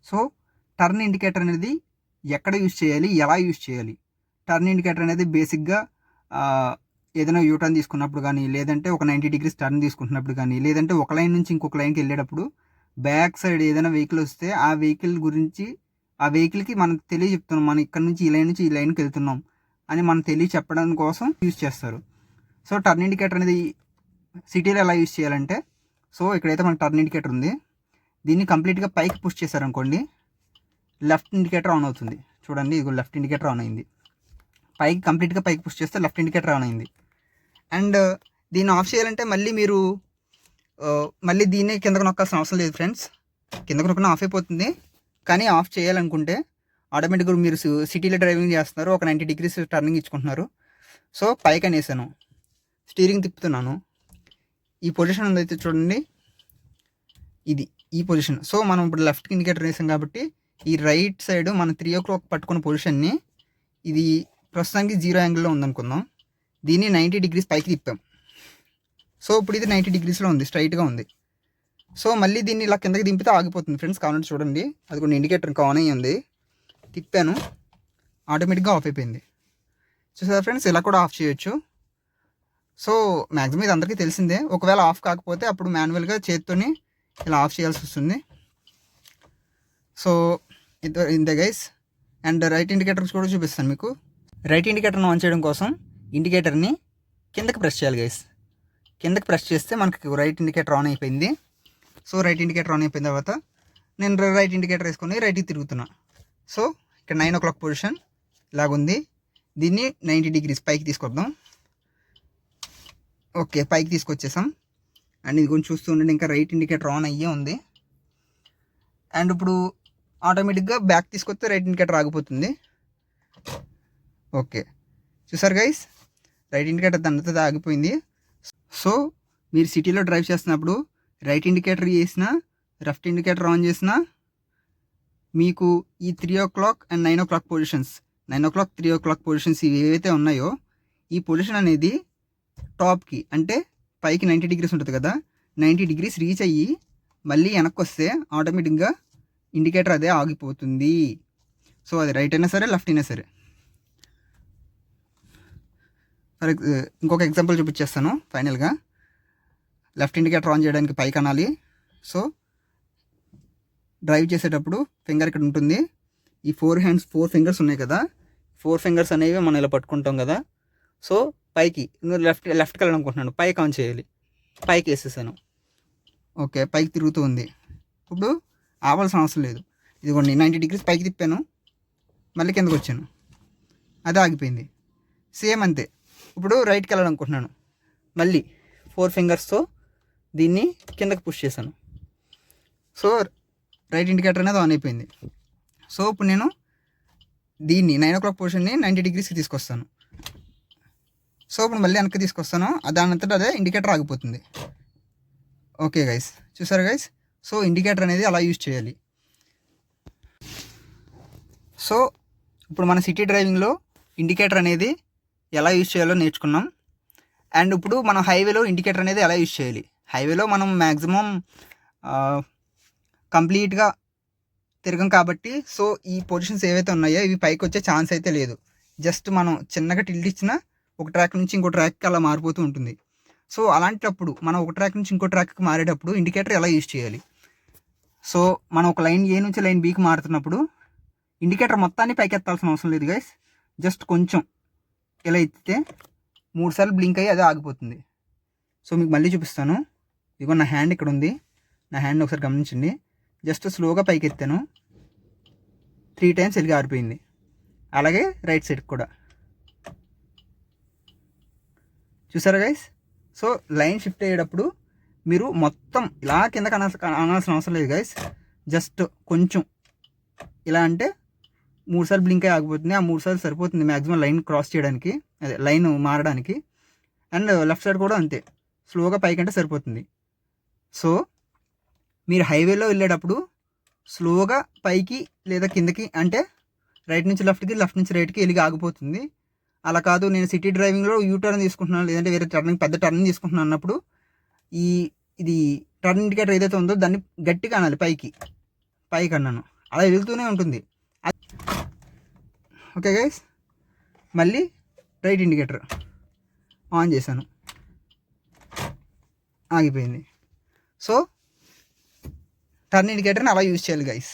So turn indicator అనేది ఎక్కడ use చేయాలి, ఎలా యూజ్ చేయాలి? టర్న్ ఇండికేటర్ అనేది బేసిక్గా ఏదైనా యూటర్న్ తీసుకున్నప్పుడు కానీ, లేదంటే ఒక 90 డిగ్రీస్ టర్న్ తీసుకుంటున్నప్పుడు కానీ, లేదంటే ఒక లైన్ నుంచి ఇంకొక లైన్కి వెళ్ళేటప్పుడు బ్యాక్ సైడ్ ఏదైనా వెహికల్ వస్తే ఆ వెహికల్ గురించి, ఆ వెహికల్కి మనం తెలియజెప్తున్నాం, మనం ఇక్కడ నుంచి ఈ లైన్ నుంచి ఈ లైన్కి వెళ్తున్నాం అని మనం చెప్పడం కోసం యూజ్ చేస్తారు. సో టర్న్ ఇండికేటర్ అనేది సిటీలో ఎలా యూజ్ చేయాలంటే, సో ఇక్కడైతే మనకు టర్న్ ఇండికేటర్ ఉంది, దీన్ని కంప్లీట్గా పైకి పుష్ చేశారనుకోండి, లెఫ్ట్ ఇండికేటర్ ఆన్ అవుతుంది. చూడండి, ఇది లెఫ్ట్ ఇండికేటర్ ఆన్ అయింది. పైకి కంప్లీట్గా పైకి పుష్ చేస్తే లెఫ్ట్ ఇండికేటర్ ఆన్ అయింది. అండ్ దీన్ని ఆఫ్ చేయాలంటే మళ్ళీ మీరు మళ్ళీ దీన్ని కిందకు నొక్కాల్సిన అవసరం లేదు ఫ్రెండ్స్. కిందకు నొక్కిన ఆఫ్ అయిపోతుంది. కానీ ఆఫ్ చేయాలనుకుంటే ఆటోమేటిక్గా మీరు సిటీలో డ్రైవింగ్ చేస్తున్నారు, ఒక 90 డిగ్రీస్ టర్నింగ్ ఇచ్చుకుంటున్నారు. సో పైకి అనేసాను, స్టీరింగ్ తిప్పుతున్నాను, ఈ పొజిషన్ ఉందైతే చూడండి, ఇది ఈ పొజిషన్. సో మనం ఇప్పుడు లెఫ్ట్ ఇండికేటర్ వేసాం కాబట్టి ఈ రైట్ సైడ్ మనం 3 o'clock పట్టుకున్న పొజిషన్ని, ఇది ప్రస్తుతానికి 0 యాంగిల్లో ఉందనుకుందాం, దీన్ని 90 డిగ్రీస్ పైకి తిప్పాం. సో ఇప్పుడు ఇది 90 డిగ్రీస్లో ఉంది, స్ట్రైట్గా ఉంది. సో మళ్ళీ దీన్ని ఇలా కిందకి దింపితే ఆగిపోతుంది ఫ్రెండ్స్. కావాలంటే చూడండి, అది కూడా ఇండికేటర్ ఇంకా ఆన్ అయ్యి ఉంది, తిప్పాను, ఆటోమేటిక్గా ఆఫ్ అయిపోయింది. చూసారా ఫ్రెండ్స్, ఇలా కూడా ఆఫ్ చేయొచ్చు. సో మ్యాక్సిమం ఇది అందరికీ తెలిసిందే. ఒకవేళ ఆఫ్ కాకపోతే అప్పుడు మాన్యువల్గా చేత్తోని ఇలా ఆఫ్ చేయాల్సి వస్తుంది. సో ఇంతే గైస్. అండ్ రైట్ ఇండికేటర్స్ కూడా చూపిస్తాను మీకు. రైట్ ఇండికేటర్ని ఆన్ చేయడం కోసం ఇండికేటర్ని కిందకి ప్రెస్ చేయాలి గైస్. కిందకి ప్రెస్ చేస్తే మనకి రైట్ ఇండికేటర్ ఆన్ అయిపోయింది. సో రైట్ ఇండికేటర్ ఆన్ అయిపోయిన తర్వాత నేను రైట్ ఇండికేటర్ వేసుకొని రైట్కి తిరుగుతున్నా. సో ఇక్కడ 9 o'clock పొజిషన్ ఇలాగుంది, దీన్ని 90 డిగ్రీస్ పైకి తీసుకొద్దాం. ఓకే, పైకి తీసుకొచ్చేసాం. అండ్ ఇది కొంచెం చూస్తూ ఉండండి, ఇంకా రైట్ ఇండికేటర్ ఆన్ అయ్యే ఉంది. అండ్ ఇప్పుడు ఆటోమేటిక్గా బ్యాక్ తీసుకొస్తే రైట్ ఇండికేటర్ ఆగిపోతుంది. ఓకే, చూసారు గైస్, రైట్ ఇండికేటర్ దానితో ఆగిపోయింది. సో మీరు సిటీలో డ్రైవ్ చేస్తున్నప్పుడు రైట్ ఇండికేటర్ వేసినా, లెఫ్ట్ ఇండికేటర్ ఆన్ చేసినా మీకు ఈ 3 o'clock and 9 o'clock positions, 9 o'clock 3 o'clock positions ఇవి ఏవైతే ఉన్నాయో, ఈ పొజిషన్ అనేది టాప్కి అంటే పైకి 90 డిగ్రీస్ ఉంటుంది కదా, 90 డిగ్రీస్ రీచ్ అయ్యి మళ్ళీ వెనక్కి వస్తే ఆటోమేటిక్గా ఇండికేటర్ అదే ఆగిపోతుంది. సో అది రైట్ అయినా సరే, లెఫ్ట్ అయినా సరే. ఇంకొక ఎగ్జాంపుల్ చూపించేస్తాను ఫైనల్గా. లెఫ్ట్ ఇండికేటర్ ఆన్ చేయడానికి పైకి అనాలి. సో డ్రైవ్ చేసేటప్పుడు ఫింగర్ ఇక్కడ ఉంటుంది, ఈ 4 ఫింగర్స్ ఉన్నాయి కదా, 4 ఫింగర్స్ అనేవి మనం ఇలా పట్టుకుంటాం కదా. సో పైకి లెఫ్ట్కి వెళ్ళాలనుకుంటున్నాను, పైకి ఆన్ చేయాలి, పైకి వేసేసాను. ఓకే, పైకి తిరుగుతూ ఉంది. ఇప్పుడు ఆవాల్సిన అవసరం లేదు, ఇదిగోండి 90 డిగ్రీస్ పైకి తిప్పాను, మళ్ళీ కిందకు వచ్చాను, అదే ఆగిపోయింది. సేమ్ అంతే. ఇప్పుడు రైట్కి వెళ్ళాలనుకుంటున్నాను, మళ్ళీ 4 ఫింగర్స్తో దీన్ని కిందకి పుష్ చేశాను. సో రైట్ ఇండికేటర్ అనేది ఆన్ అయిపోయింది. సో ఇప్పుడు నేను దీన్ని 9 o'clock పొజిషన్ని 90 డిగ్రీస్కి తీసుకొస్తాను. సో ఇప్పుడు మళ్ళీ వెనక్కి తీసుకొస్తాను, దానంతటా అదే ఇండికేటర్ ఆగిపోతుంది. ఓకే గైస్, చూసారు గైస్. సో ఇండికేటర్ అనేది అలా యూజ్ చేయాలి. సో ఇప్పుడు మన సిటీ డ్రైవింగ్లో ఇండికేటర్ అనేది ఎలా యూజ్ చేయాలో నేర్చుకున్నాం. అండ్ ఇప్పుడు మనం హైవేలో ఇండికేటర్ అనేది ఎలా యూజ్ చేయాలి. హైవేలో మనం మ్యాక్సిమం కంప్లీట్గా తిరగం కాబట్టి, సో ఈ పొజిషన్స్ ఏవైతే ఉన్నాయో ఇవి పైకి వచ్చే ఛాన్స్ అయితే లేదు. జస్ట్ మనం చిన్నగా టిల్ట్ ఇచ్చినా ఒక ట్రాక్ నుంచి ఇంకో ట్రాక్కి అలా మారిపోతూ ఉంటుంది. సో అలాంటప్పుడు మనం ఒక ట్రాక్ నుంచి ఇంకో ట్రాక్కి మారేటప్పుడు ఇండికేటర్ ఎలా యూజ్ చేయాలి. సో మనం ఒక లైన్ ఏ నుంచి లైన్ బీకి మారుతున్నప్పుడు ఇండికేటర్ మొత్తాన్ని పైకి ఎత్తాల్సిన అవసరం లేదు గైస్. జస్ట్ కొంచెం ఇలా ఎత్తితే 3 సార్లు బ్లింక్ అయ్యి అదే ఆగిపోతుంది. సో మీకు మళ్ళీ చూపిస్తాను. ఇదిగో నా హ్యాండ్ ఇక్కడ ఉంది, నా హ్యాండ్ ఒకసారి గమనించండి. జస్ట్ స్లోగా పైకి ఎత్తాను, 3 times వెలిగి ఆరిపోయింది. అలాగే రైట్ సైడ్కి కూడా చూసారా గైస్. సో లైన్ షిఫ్ట్ అయ్యేటప్పుడు మీరు మొత్తం ఇలా కిందకి అనాల్సిన అవసరం లేదు గైస్. జస్ట్ కొంచెం ఇలా అంటే 3 సార్లు బ్లింక్ అయ్యి ఆగిపోతుంది. ఆ 3 సార్లు సరిపోతుంది మ్యాక్సిమం లైన్ క్రాస్ చేయడానికి, అదే లైన్ మారడానికి. అండ్ లెఫ్ట్ సైడ్ కూడా అంతే, స్లోగా పైకి అంటే సరిపోతుంది. సో మీరు హైవేలో వెళ్ళేటప్పుడు స్లోగా పైకి లేదా కిందకి అంటే రైట్ నుంచి లెఫ్ట్కి, లెఫ్ట్ నుంచి రైట్కి వెళ్ళి ఆగిపోతుంది. అలా కాదు, నేను సిటీ డ్రైవింగ్లో యూటర్న్ తీసుకుంటున్నాను, లేదంటే వేరే పెద్ద టర్నింగ్ తీసుకుంటున్నాను అన్నప్పుడు ఇది టర్న్ ఇండికేటర్ ఏదైతే ఉందో దాన్ని గట్టిగా అనాలి, పైకి అన్నాను. అలా వెళ్తూనే ఉంటుంది. ఓకే గైస్, మళ్ళీ రైట్ ఇండికేటర్ ఆన్ చేశాను, ఆగిపోయింది. సో టర్న్ ఇండికేటర్ని అలా యూజ్ చేయాలి గైస్.